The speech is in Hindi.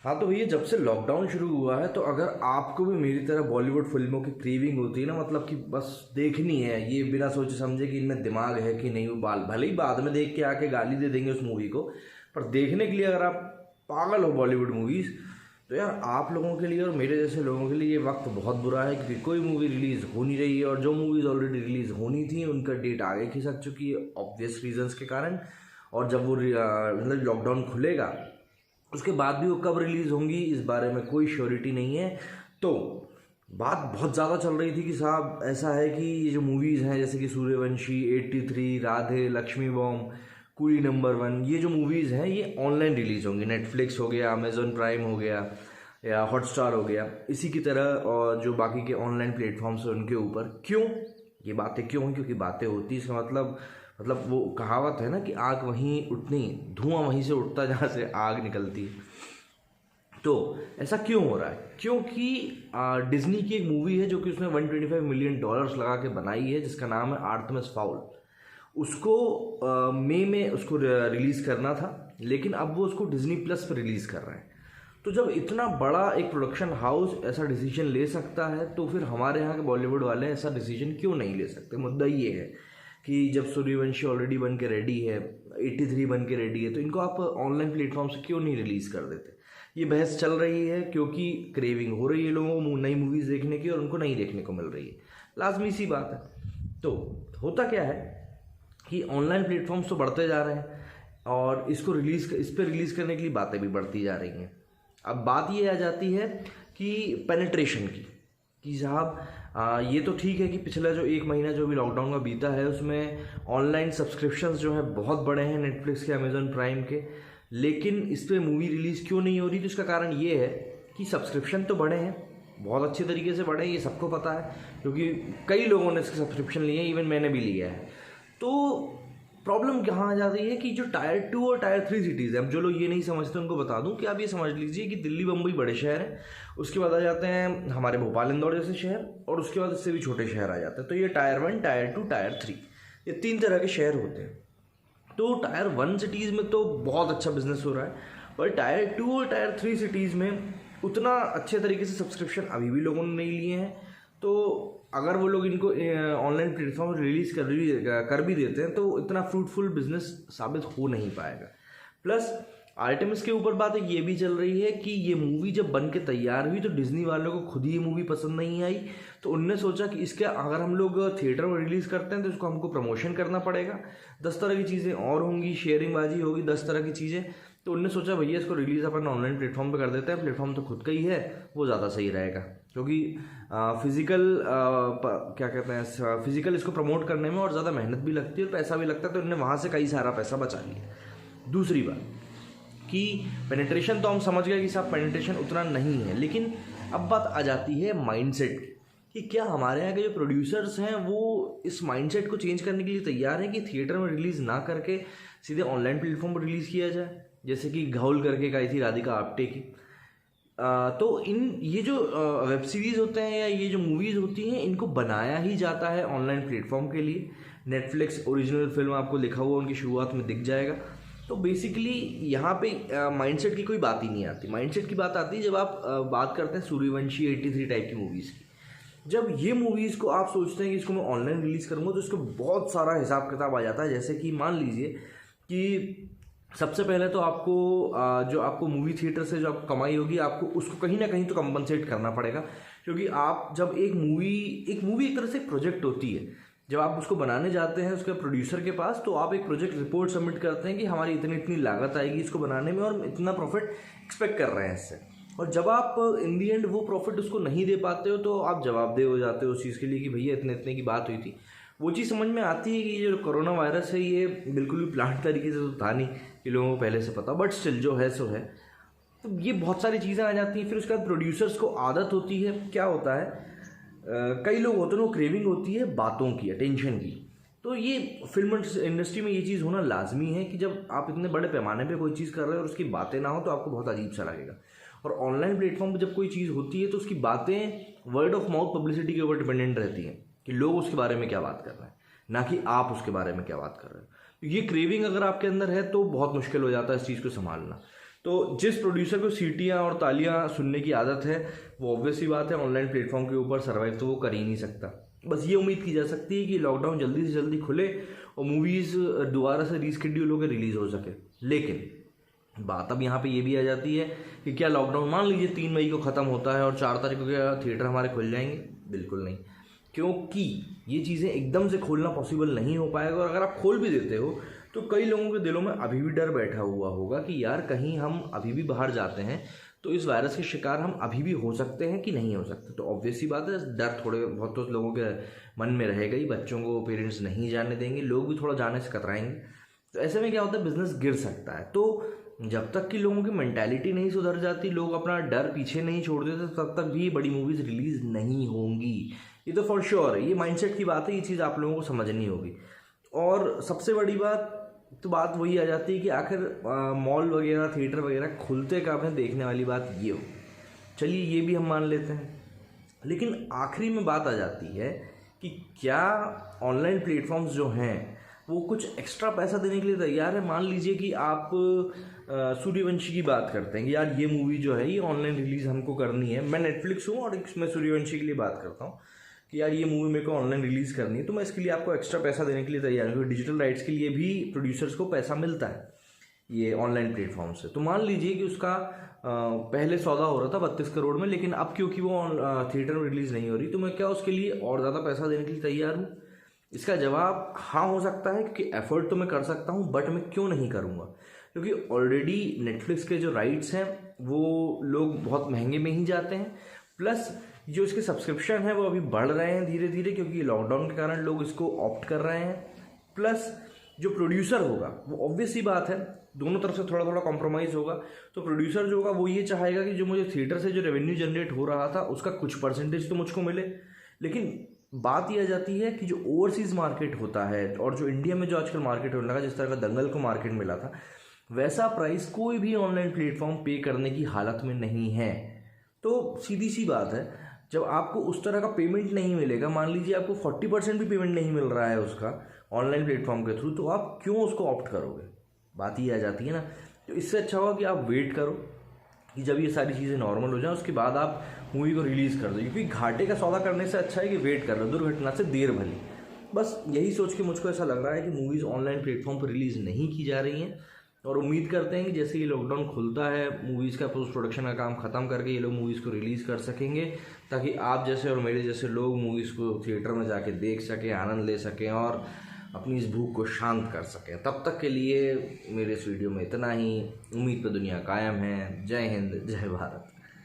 हाँ तो भैया, जब से लॉकडाउन शुरू हुआ है तो अगर आपको भी मेरी तरह बॉलीवुड फिल्मों की क्रेविंग होती है ना, मतलब कि बस देखनी है, ये बिना सोचे समझे कि इनमें दिमाग है कि नहीं, वो बाल भले ही बाद में देख के आके गाली दे देंगे उस मूवी को, पर देखने के लिए अगर आप पागल हो बॉलीवुड मूवीज़, तो यार आप लोगों के लिए और मेरे जैसे लोगों के लिए ये वक्त बहुत बुरा है, क्योंकि कोई मूवी रिलीज़ हो नहीं रही है और जो मूवीज़ ऑलरेडी रिलीज़ होनी थी उनका डेट आगे खिसक चुकी है ऑब्वियस रीजंस के कारण। और जब वो मतलब लॉकडाउन खुलेगा उसके बाद भी वो कब रिलीज़ होंगी इस बारे में कोई श्योरिटी नहीं है। तो बात बहुत ज़्यादा चल रही थी कि साहब ऐसा है कि ये जो मूवीज़ हैं जैसे कि Suryavanshi, 83, Radhe, Lakshmi bomb, coolie number 1, ये जो मूवीज़ हैं ये ऑनलाइन रिलीज़ होंगी। नेटफ्लिक्स हो गया, अमेज़ॉन प्राइम हो गया या हॉटस्टार हो गया, इसी की तरह और जो बाकी के ऑनलाइन प्लेटफॉर्म्स हैं उनके ऊपर। क्यों ये बातें क्यों हैं? क्योंकि बातें होती हैं, इसका मतलब वो कहावत है ना कि आग वहीं उठनी, धुआं वहीं से उठता जहाँ से आग निकलती है। तो ऐसा क्यों हो रहा है? क्योंकि डिज्नी की एक मूवी है जो कि उसने $125 मिलियन लगा के बनाई है, जिसका नाम है आर्टेमिस फाउल। उसको मई में उसको रिलीज़ करना था, लेकिन अब वो उसको डिज्नी प्लस पर रिलीज़ कर रहे हैं। तो जब इतना बड़ा एक प्रोडक्शन हाउस ऐसा डिसीजन ले सकता है, तो फिर हमारे यहाँ के बॉलीवुड वाले ऐसा डिसीजन क्यों नहीं ले सकते? मुद्दा ये है कि जब सूर्यवंशी ऑलरेडी बन के रेडी है, 83 बन के रेडी है, तो इनको आप ऑनलाइन प्लेटफॉर्म से क्यों नहीं रिलीज़ कर देते? ये बहस चल रही है क्योंकि क्रेविंग हो रही है लोगों को नई मूवीज़ देखने की और उनको नहीं देखने को मिल रही है, लाजमी सी बात है। तो होता क्या है कि ऑनलाइन प्लेटफॉर्म्स तो बढ़ते जा रहे हैं और इस पर रिलीज़ करने के लिए बातें भी बढ़ती जा रही हैं। अब बात ये आ जाती है कि पेनिट्रेशन की, कि साहब ये तो ठीक है कि पिछला जो 1 महीना जो भी लॉकडाउन का बीता है उसमें ऑनलाइन सब्सक्रिप्शंस जो है बहुत बड़े हैं, नेटफ्लिक्स के, अमेज़ॉन प्राइम के, लेकिन इस पर मूवी रिलीज़ क्यों नहीं हो रही? तो इसका कारण ये है कि सब्सक्रिप्शन तो बढ़े हैं, बहुत अच्छे तरीके से बढ़े हैं, ये सबको पता है क्योंकि कई लोगों ने इसके सब्सक्रिप्शन लिए हैं, इवन मैंने भी लिया है। तो प्रॉब्लम कहाँ आ जाती है कि जो टायर 2 और टायर 3 सिटीज़ हैं, अब जो लोग ये नहीं समझते उनको बता दूं कि आप ये समझ लीजिए कि दिल्ली, बम्बई बड़े शहर हैं, उसके बाद आ जाते हैं हमारे भोपाल, इंदौर जैसे शहर, और उसके बाद इससे भी छोटे शहर आ जाते हैं। तो ये टायर 1, टायर 2, टायर 3, ये 3 तरह के शहर होते हैं। तो टायर 1 सिटीज़ में तो बहुत अच्छा बिजनेस हो रहा है, पर टायर 2 और टायर 3 सिटीज़ में उतना अच्छे तरीके से सब्सक्रिप्शन अभी भी लोगों ने नहीं लिए हैं। तो अगर वो लोग इनको ऑनलाइन प्लेटफॉर्म रिलीज़ कर भी देते हैं तो इतना फ्रूटफुल बिजनेस साबित हो नहीं पाएगा। प्लस आर्टेमिस के ऊपर बात ये भी चल रही है कि ये मूवी जब बन के तैयार हुई तो डिज्नी वालों को खुद ही ये मूवी पसंद नहीं आई, तो उनने सोचा कि इसके अगर हम लोग थिएटर में रिलीज़ करते हैं तो इसको हमको प्रमोशन करना पड़ेगा, 10 तरह की चीज़ें और होंगी, शेयरिंग बाजी होगी, 10 तरह की चीज़ें। तो उनने सोचा भैया इसको रिलीज़ अपन ऑनलाइन प्लेटफॉर्म पे कर देते हैं, प्लेटफॉर्म तो खुद का ही है, वो ज़्यादा सही रहेगा, क्योंकि फिज़िकल क्या कहते हैं, फिज़िकल इसको प्रमोट करने में और ज़्यादा मेहनत भी लगती है और पैसा भी लगता है, तो उन्होंने वहाँ से कई सारा पैसा बचा लिया। दूसरी बात कि पेनिट्रेशन तो हम समझ गए कि साहब पेनिट्रेशन उतना नहीं है, लेकिन अब बात आ जाती है माइंडसेट की कि क्या हमारे यहाँ के जो प्रोड्यूसर्स हैं वो इस माइंडसेट को चेंज करने के लिए तैयार हैं कि थिएटर में रिलीज़ ना करके सीधे ऑनलाइन प्लेटफॉर्म पर रिलीज़ किया जाए, जैसे कि घाउल करके एक आई थी राधिका आप्टे की। तो ये जो वेब सीरीज़ होते हैं या ये जो मूवीज़ होती हैं, इनको बनाया ही जाता है ऑनलाइन प्लेटफॉर्म के लिए। नेटफ्लिक्स ओरिजिनल फिल्म आपको लिखा हुआ उनकी शुरुआत में दिख जाएगा। तो बेसिकली यहाँ पे माइंडसेट की कोई बात ही नहीं आती। माइंडसेट की बात आती है जब आप बात करते हैं सूर्यवंशी, 83 टाइप की मूवीज़ की। जब ये मूवीज़ को आप सोचते हैं कि इसको मैं ऑनलाइन रिलीज़ करूँगा तो इसको बहुत सारा हिसाब किताब आ जाता है। जैसे कि मान लीजिए कि सबसे पहले तो आपको जो आपको मूवी थिएटर से जो आपको कमाई होगी, आपको उसको कहीं ना कहीं तो कंपनसेट करना पड़ेगा, क्योंकि आप जब एक मूवी एक तरह से प्रोजेक्ट होती है, जब आप उसको बनाने जाते हैं उसके प्रोड्यूसर के पास, तो आप एक प्रोजेक्ट रिपोर्ट सबमिट करते हैं कि हमारी इतनी लागत आएगी इसको बनाने में और इतना प्रॉफिट एक्सपेक्ट कर रहे हैं इससे। और जब आप इन दी एंड वो प्रॉफिट उसको नहीं दे पाते हो तो आप जवाबदेह हो जाते हो उस चीज़ के लिए कि भैया इतने की बात हुई थी। वो चीज़ समझ में आती है कि ये जो कोरोना वायरस है ये बिल्कुल भी प्लान तरीके से तो था नहीं कि लोगों को पहले से पता, बट स्टिल जो है सो है। तो ये बहुत सारी चीज़ें आ जाती हैं। फिर उसके बाद प्रोड्यूसर्स को आदत होती है, क्या होता है, कई लोग होते हैं वो क्रेविंग होती है बातों की, अटेंशन की। तो ये फिल्म इंडस्ट्री में ये चीज़ होना लाजमी है कि जब आप इतने बड़े पैमाने पे कोई चीज़ कर रहे हो और उसकी बातें ना हो तो आपको बहुत अजीब सा लगेगा। और ऑनलाइन प्लेटफॉर्म पे जब कोई चीज़ होती है तो उसकी बातें वर्ड ऑफ माउथ पब्लिसिटी के ऊपर डिपेंडेंट रहती हैं कि लोग उसके बारे में क्या बात कर रहे हैं, ना कि आप उसके बारे में क्या बात कर रहे हो। ये क्रेविंग अगर आपके अंदर है तो बहुत मुश्किल हो जाता है इस चीज़ को संभालना। तो जिस प्रोड्यूसर को सीटियाँ और तालियाँ सुनने की आदत है वो ऑब्वियस ही बात है ऑनलाइन प्लेटफॉर्म के ऊपर सर्वाइव तो वो कर ही नहीं सकता। बस ये उम्मीद की जा सकती है कि लॉकडाउन जल्दी से जल्दी खुले और मूवीज़ दोबारा से रीस्केड्यूल होकर रिलीज़ हो सके। लेकिन बात अब यहाँ पे ये भी आ जाती है कि क्या लॉकडाउन मान लीजिए 3 मई को ख़त्म होता है और 4 तारीख को क्या थिएटर हमारे खुल जाएंगे? बिल्कुल नहीं, क्योंकि ये चीज़ें एकदम से खोलना पॉसिबल नहीं हो पाएगा। और अगर आप खोल भी देते हो तो कई लोगों के दिलों में अभी भी डर बैठा हुआ होगा कि यार कहीं हम अभी भी बाहर जाते हैं तो इस वायरस के शिकार हम अभी भी हो सकते हैं कि नहीं हो सकते। तो ऑब्वियस ही बात है डर थोड़े बहुत तो लोगों के मन में रहेगा ही। बच्चों को पेरेंट्स नहीं जाने देंगे, लोग भी थोड़ा जाने से कतराएंगे। तो ऐसे में क्या होता है, बिजनेस गिर सकता है। तो जब तक कि लोगों की मेंटालिटी नहीं सुधर जाती, लोग अपना डर पीछे नहीं छोड़ देते, तब तक भी बड़ी मूवीज़ रिलीज़ नहीं होंगी। ये तो फॉर श्योर है, ये माइंडसेट की बात है, ये चीज़ आप लोगों को समझनी होगी। और सबसे बड़ी बात तो बात वही आ जाती है कि आखिर मॉल वगैरह थिएटर वगैरह खुलते कब हैं, देखने वाली बात ये हो। चलिए ये भी हम मान लेते हैं, लेकिन आखिरी में बात आ जाती है कि क्या ऑनलाइन प्लेटफॉर्म्स जो हैं वो कुछ एक्स्ट्रा पैसा देने के लिए तैयार है। मान लीजिए कि आप सूर्यवंशी की बात करते हैं कि यार ये मूवी जो है ये ऑनलाइन रिलीज़ हमको करनी है, मैं नेटफ्लिक्स हूँ और मैं सूर्यवंशी के लिए बात करता हूँ कि यार ये मूवी मेरे को ऑनलाइन रिलीज़ करनी है, तो मैं इसके लिए आपको एक्स्ट्रा पैसा देने के लिए तैयार हूँ, क्योंकि डिजिटल राइट्स के लिए भी प्रोड्यूसर्स को पैसा मिलता है ये ऑनलाइन प्लेटफॉर्म से। तो मान लीजिए कि उसका पहले सौदा हो रहा था 32 करोड़ में, लेकिन अब क्योंकि वो थिएटर में रिलीज़ नहीं हो रही, तो मैं क्या उसके लिए और ज़्यादा पैसा देने के लिए तैयार हूँ? इसका जवाब हाँ हो सकता है, क्योंकि एफर्ट तो मैं कर सकता हूँ, बट मैं क्यों नहीं करूँगा? क्योंकि ऑलरेडी नेटफ्लिक्स के जो राइट्स हैं वो लोग बहुत महंगे में ही जाते हैं, प्लस जो इसके सब्सक्रिप्शन है वो अभी बढ़ रहे हैं धीरे धीरे, क्योंकि लॉकडाउन के कारण लोग इसको ऑप्ट कर रहे हैं। प्लस जो प्रोड्यूसर होगा वो ऑब्वियस ही बात है दोनों तरफ से थोड़ा थोड़ा कॉम्प्रोमाइज़ होगा। तो प्रोड्यूसर जो होगा वो ये चाहेगा कि जो मुझे थिएटर से जो रेवेन्यू जनरेट हो रहा था उसका कुछ परसेंटेज तो मुझको मिले। लेकिन बात यह आ जाती है कि जो ओवरसीज़ मार्केट होता है और जो इंडिया में जो आजकल मार्केट होने लगा, जिस तरह का दंगल को मार्केट मिला था, वैसा प्राइस कोई भी ऑनलाइन प्लेटफॉर्म पे करने की हालत में नहीं है। तो सीधी सी बात है, जब आपको उस तरह का पेमेंट नहीं मिलेगा, मान लीजिए आपको 40% भी पेमेंट नहीं मिल रहा है उसका ऑनलाइन प्लेटफॉर्म के थ्रू, तो आप क्यों उसको ऑप्ट करोगे? बात ही आ जाती है ना। तो इससे अच्छा होगा कि आप वेट करो कि जब ये सारी चीज़ें नॉर्मल हो जाएं उसके बाद आप मूवी को रिलीज़ कर दो, क्योंकि घाटे का सौदा करने से अच्छा है कि वेट कर लो, दुर्घटना से देर भली। बस यही सोच के मुझको ऐसा लग रहा है कि मूवीज़ ऑनलाइन प्लेटफॉर्म पर रिलीज़ नहीं की जा रही हैं, और उम्मीद करते हैं कि जैसे ये लॉकडाउन खुलता है मूवीज़ का पोस्ट प्रोडक्शन का काम ख़त्म करके ये लोग मूवीज़ को रिलीज़ कर सकेंगे, ताकि आप जैसे और मेरे जैसे लोग मूवीज़ को थिएटर में जाके देख सकें, आनंद ले सकें और अपनी इस भूख को शांत कर सकें। तब तक के लिए मेरे इस वीडियो में इतना ही। उम्मीद पे दुनिया कायम है। जय हिंद, जय भारत।